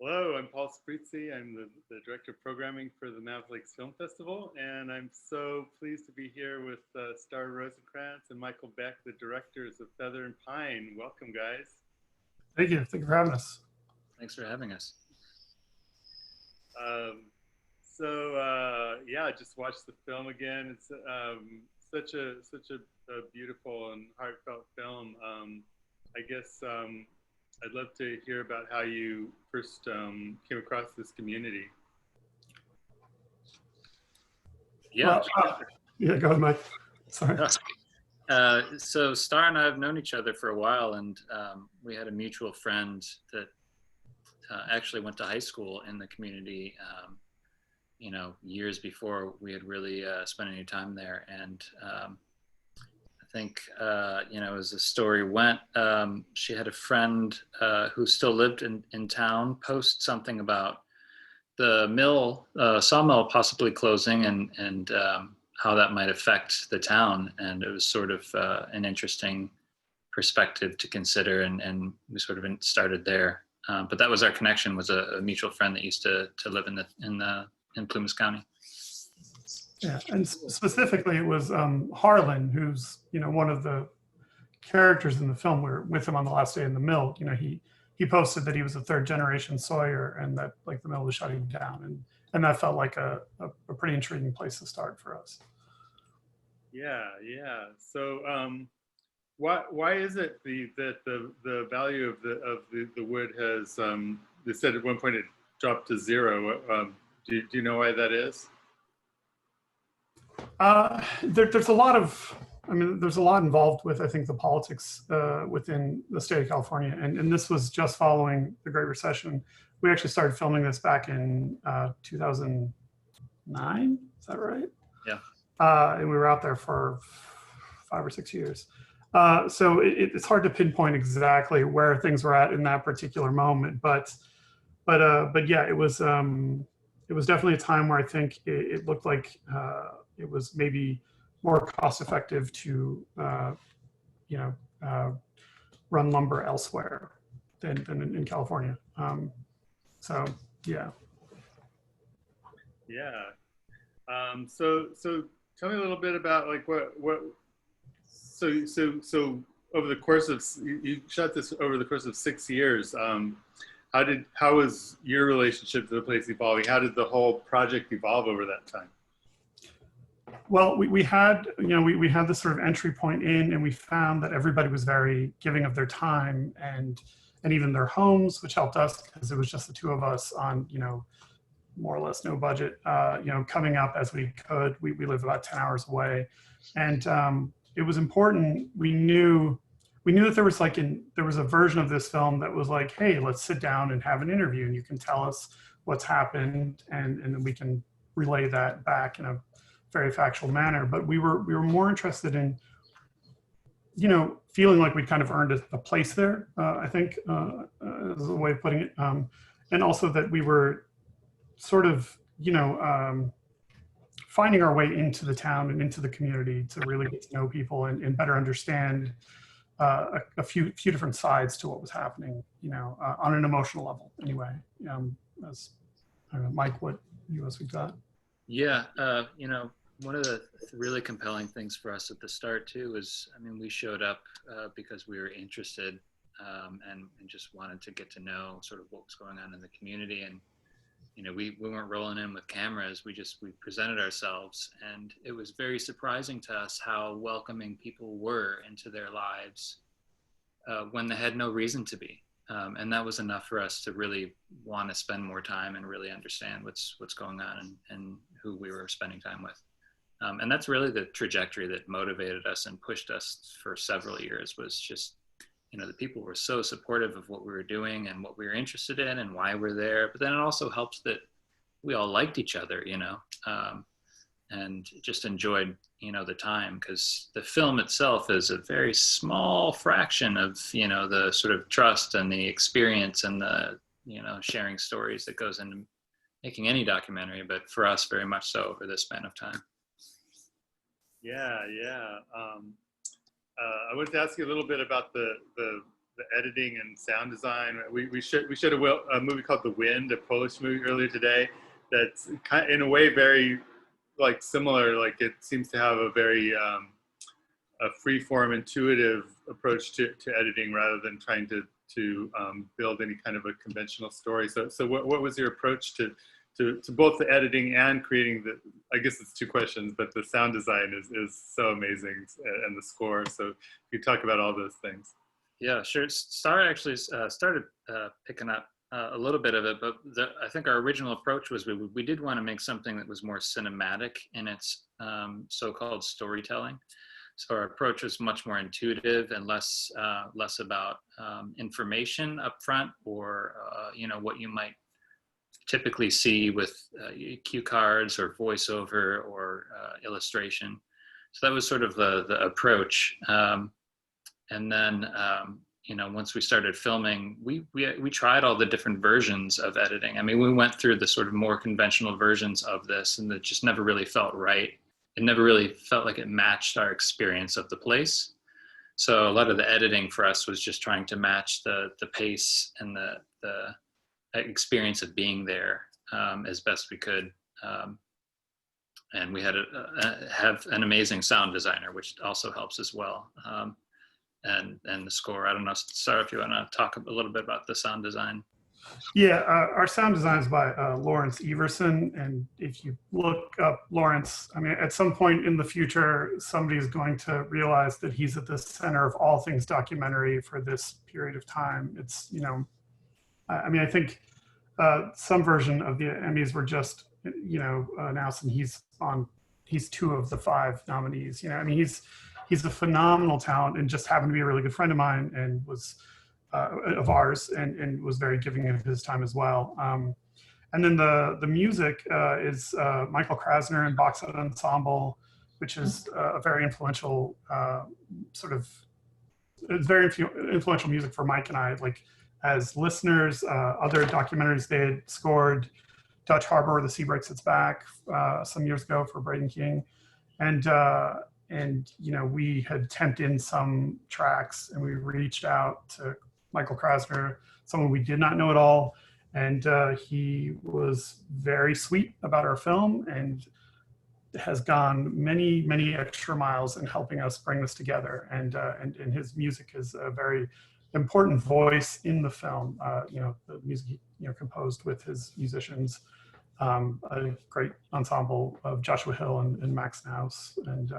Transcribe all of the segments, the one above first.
Hello, I'm Paul Sprizzi. I'm the Director of Programming for the Mammoth Film Festival, and I'm so pleased to be here with Star Rosencrans and Michael Beck, the directors of Feather and Pine. Welcome, guys. Thank you. Thank you for having us. Thanks for having us. Yeah, I just watched the film again. It's such a beautiful and heartfelt film. I guess I'd love to hear about how you first came across this community. Yeah. Yeah, go ahead, Mike. Sorry. So Star and I have known each other for a while, and we had a mutual friend that actually went to high school in the community, years before we had really spent any time there. And I think, as the story went, she had a friend who still lived in town post something about the sawmill possibly closing and how that might affect the town. And it was sort of an interesting perspective to consider, and we sort of started there. But that was our connection, was a mutual friend that used to live in Plumas County. Yeah, and specifically it was Harlan, who's one of the characters in the film. We were with him on the last day in the mill. He posted that he was a third generation Sawyer, and that the mill was shutting down, and that felt like a pretty intriguing place to start for us. Yeah. So why is it that the value of the wood has they said at one point it dropped to zero? Do you know why that is? There's a lot involved with, I think, the politics within the state of California, and this was just following the Great Recession. We actually started filming this back in 2009. Is that right? Yeah. And we were out there for 5 or 6 years. So it's hard to pinpoint exactly where things were at in that particular moment, but yeah, it was definitely a time where I think it looked like it was maybe more cost effective to run lumber elsewhere than in California. So yeah. So tell me a little bit about so over the course of, you shot this over the course of 6 years. How was your relationship to the place evolving? How did the whole project evolve over that time? Well, we had this sort of entry point in, and we found that everybody was very giving of their time and even their homes, which helped us because it was just the two of us on, more or less no budget, coming up as we could. We live about 10 hours away, and it was important. We knew that there was a version of this film that was like, hey, let's sit down and have an interview, and you can tell us what's happened, and then we can relay that back in a very factual manner. But we were more interested in, feeling like we'd kind of earned a place there, I think, is a way of putting it. And also that we were sort of, finding our way into the town and into the community to really get to know people and better understand a few different sides to what was happening, on an emotional level anyway. As I don't know, Mike, what you else we got? Yeah, one of the really compelling things for us at the start too is, we showed up because we were interested and just wanted to get to know sort of what was going on in the community. And we weren't rolling in with cameras. We presented ourselves, and it was very surprising to us how welcoming people were into their lives when they had no reason to be. And that was enough for us to really want to spend more time and really understand what's going on and who we were spending time with. And that's really the trajectory that motivated us and pushed us for several years, was just, the people were so supportive of what we were doing and what we were interested in and why we're there. But then it also helps that we all liked each other, and just enjoyed, the time, because the film itself is a very small fraction of, the sort of trust and the experience and the, sharing stories that goes into making any documentary, but for us, very much so over this span of time. Yeah. I wanted to ask you a little bit about the the editing and sound design. We showed a movie called The Wind, a Polish movie earlier today. That's kind of, in a way, very like similar. Like it seems to have a very a free-form, intuitive approach to editing rather than trying to build any kind of a conventional story. So what was your approach to both the editing and creating the, I guess it's two questions, but the sound design is so amazing, and the score. So you talk about all those things. Yeah, sure. Star actually started picking up a little bit of it, but I think our original approach was we did want to make something that was more cinematic in its so-called storytelling. So our approach was much more intuitive and less about information up front, or what you might typically see with cue cards or voiceover or illustration. So that was sort of the approach. And then once we started filming, we tried all the different versions of editing. I mean, we went through the sort of more conventional versions of this, and it just never really felt right. It never really felt like it matched our experience of the place. So a lot of the editing for us was just trying to match the pace and the experience of being there as best we could. And we had have an amazing sound designer, which also helps as well. And the score. I don't know, Sarah, if you want to talk a little bit about the sound design. Yeah, our sound design is by Lawrence Everson, and if you look up Lawrence, I mean, at some point in the future, somebody is going to realize that he's at the center of all things documentary for this period of time. It's, I mean, I think some version of the Emmys were just, announced, and he's 2 of the 5 nominees. I mean, he's a phenomenal talent, and just happened to be a really good friend of mine, and was of ours, and was very giving of his time as well. And then the music is Michael Krasner and Box Out Ensemble, which is a very influential it's very influential music for Mike and I. Like, as listeners, other documentaries they had scored: Dutch Harbor, The Sea Breaks Its Back, some years ago for Braden King, and we had temped in some tracks, and we reached out to Michael Krasner, someone we did not know at all, and he was very sweet about our film and has gone many, many extra miles in helping us bring this together. And his music is a very important voice in the film. The music he composed with his musicians, a great ensemble of Joshua Hill and Max Naus, and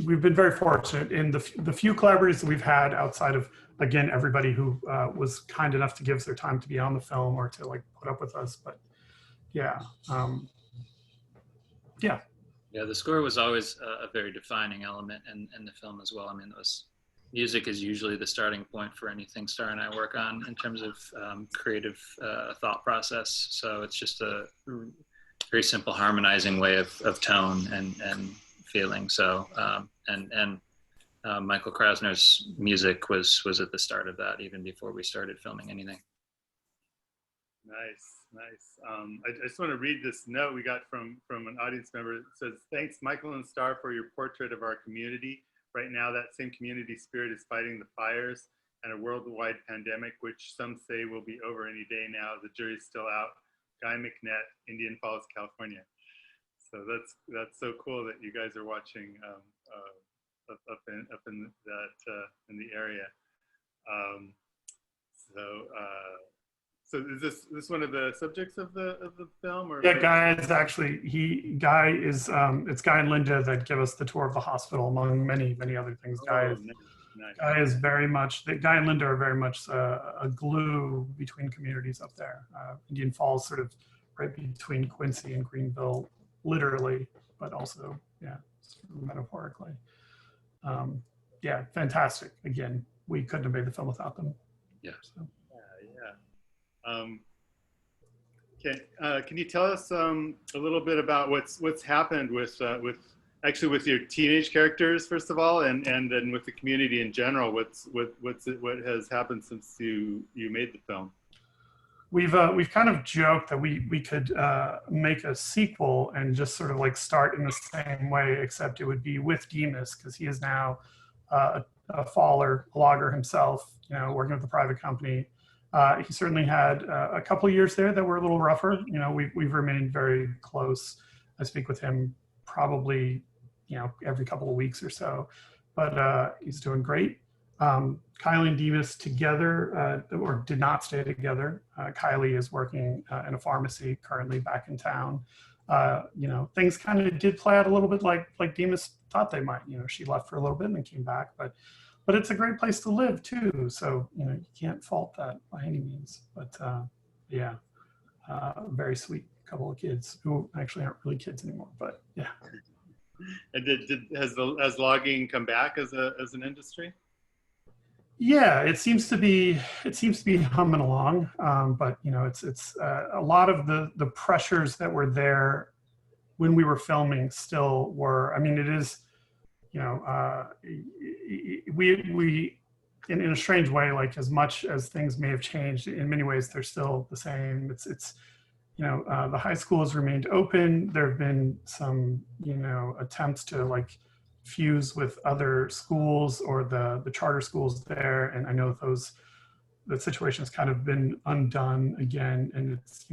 we've been very fortunate in the few collaborators that we've had outside of, again, everybody who was kind enough to give us their time to be on the film or to put up with us. But yeah. Yeah, the score was always a very defining element in the film as well. I mean, music is usually the starting point for anything Star and I work on in terms of creative thought process. So it's just a very simple harmonizing way of tone and feeling. So Michael Krasner's music was at the start of that, even before we started filming anything. Nice. I just want to read this note we got from an audience member. It says, "Thanks, Michael and Star, for your portrait of our community. Right now, that same community spirit is fighting the fires and a worldwide pandemic, which some say will be over any day now. The jury's still out. Guy McNett, Indian Falls, California." So that's so cool that you guys are watching up in the area. So is this one of the subjects of the film? Or yeah, Guy is actually it's Guy and Linda that give us the tour of the hospital, among many other things. Guy is very much, Guy and Linda are very much a glue between communities up there. Indian Falls, sort of right between Quincy and Greenville, literally, but also sort of metaphorically. Fantastic. Again, we couldn't have made the film without them. Yeah. So. Can you tell us a little bit about what's happened with your teenage characters, first of all, and then with the community in general? What has happened since you made the film? We've kind of joked that we could make a sequel and just sort of start in the same way, except it would be with Demas, because he is now a faller, a logger himself, working with a private company. He certainly had a couple of years there that were a little rougher. We've remained very close. I speak with him probably, every couple of weeks or so, but he's doing great. Kylie and Demas together, or did not stay together. Kylie is working in a pharmacy currently back in town. Things kind of did play out a little bit like Demas thought they might. She left for a little bit and then came back, but it's a great place to live too. So you can't fault that by any means. But yeah, very sweet couple of kids who actually aren't really kids anymore. But yeah. And has logging come back as an industry? Yeah, it seems to be humming along, but it's a lot of the pressures that were there when we were filming still were. I mean, it is, we in a strange way, like as much as things may have changed, in many ways they're still the same. It's the high school has remained open. There have been some attempts to like fuse with other schools or the charter schools there, and I know that situation has kind of been undone again, and it's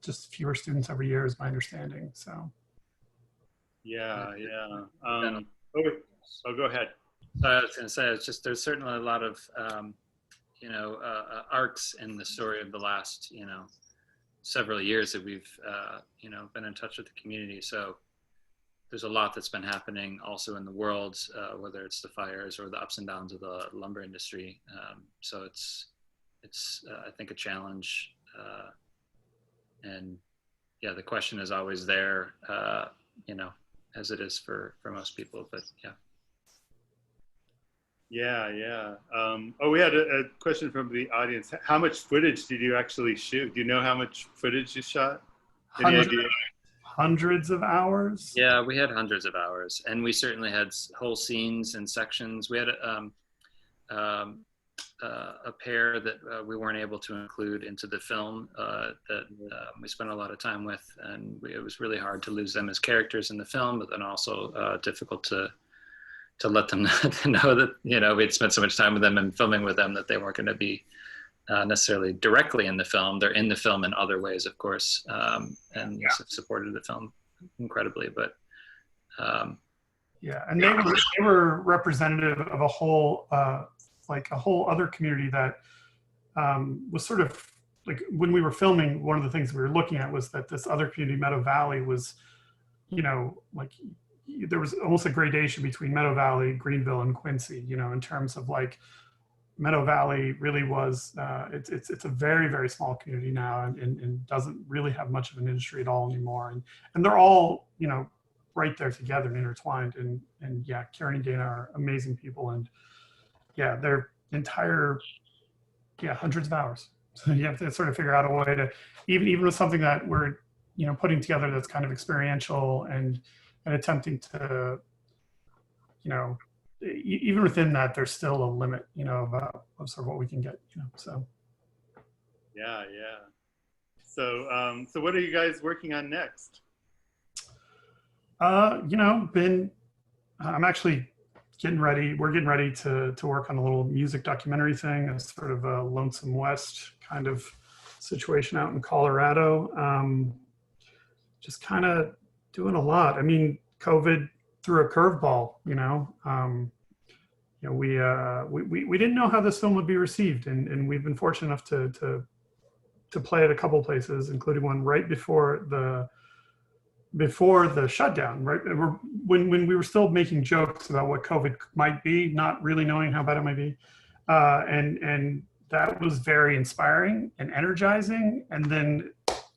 just fewer students every year is my understanding. So yeah. Go ahead. I was going to say, it's just there's certainly a lot of arcs in the story of the last several years that we've been in touch with the community. So there's a lot that's been happening also in the world, whether it's the fires or the ups and downs of the lumber industry. So it's I think a challenge, and yeah, the question is always there, as it is for most people. But yeah. We had a question from the audience. How much footage did you actually shoot? Do you know how much footage you shot? Any idea? Hundreds of hours. Yeah, we had hundreds of hours, and we certainly had whole scenes and sections. We had a pair that we weren't able to include into the film that we spent a lot of time with, and it was really hard to lose them as characters in the film, but then also difficult to let them know that we'd spent so much time with them and filming with them that they weren't going to be necessarily directly in the film. They're in the film in other ways, of course, and supported the film incredibly. But yeah, and they were representative of a whole other community that was sort of like when we were filming. One of the things we were looking at was that this other community, Meadow Valley, was like there was almost a gradation between Meadow Valley, Greenville, and Quincy. In terms of like. Meadow Valley really was, it's a very, very small community now and doesn't really have much of an industry at all anymore. And they're all, right there together and intertwined. And yeah, Karen and Dana are amazing people. And yeah, their entire, hundreds of hours. So you have to sort of figure out a way to, even with something that we're, putting together that's kind of experiential and attempting to, even within that, there's still a limit, of sort of what we can get, so. Yeah. So what are you guys working on next? I'm actually getting ready. We're getting ready to work on a little music documentary thing, a sort of a Lonesome West kind of situation out in Colorado. Just kind of doing a lot. I mean, COVID threw a curveball, we didn't know how this film would be received, and we've been fortunate enough to play at a couple places, including one right before the shutdown, right when we were still making jokes about what COVID might be, not really knowing how bad it might be, and that was very inspiring and energizing. And then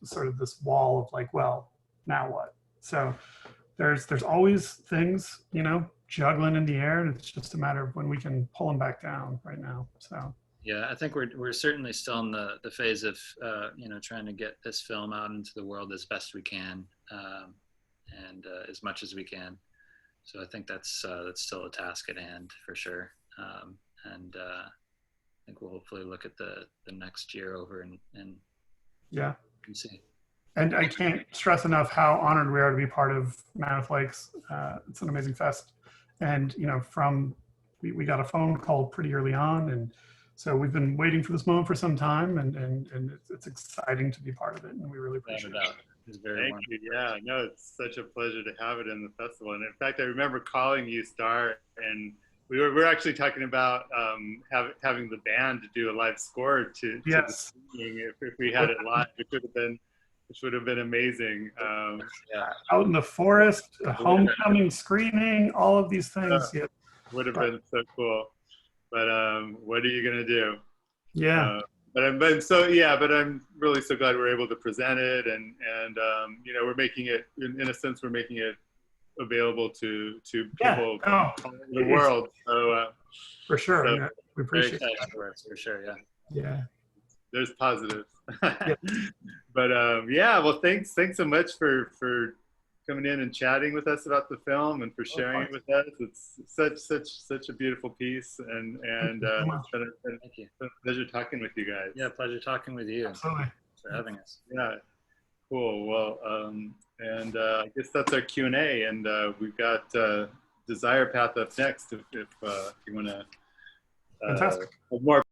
sort of this wall of like, well, now what? So there's always things, juggling in the air, and it's just a matter of when we can pull them back down right now. So yeah, I think we're certainly still in the phase of trying to get this film out into the world as best we can, and as much as we can. So I think that's still a task at hand for sure. And I think we'll hopefully look at the next year over and see. And I can't stress enough how honored we are to be part of Mammoth Lakes. It's an amazing fest. And, from we got a phone call pretty early on, and so we've been waiting for this moment for some time, and it's exciting to be part of it, and we really appreciate it. It's very Thank wonderful. you. Yeah, no, it's such a pleasure to have it in the festival. And in fact, I remember calling you, Star, and we were actually talking about having the band to do a live score to the singing if we had it live, which would have been amazing. Yeah. Out in the forest, a homecoming screening, all of these things. Yeah. Would have been so cool. But what are you gonna do? Yeah. But I'm really so glad we're able to present it, and you know, we're making it in a sense, we're making it available to people all over the world. So for sure, so yeah, we appreciate it. For sure, yeah. Yeah. There's positives. Yeah. But yeah, well, thanks so much for coming in and chatting with us about the film and for sharing it with us. It's such a beautiful piece, and it's been a pleasure talking with you guys. Yeah, pleasure talking with you. Absolutely. Thanks for having us. Yeah, cool. Well, and I guess that's our Q&A, and we've got Desire Path up next if you want to Fantastic. have more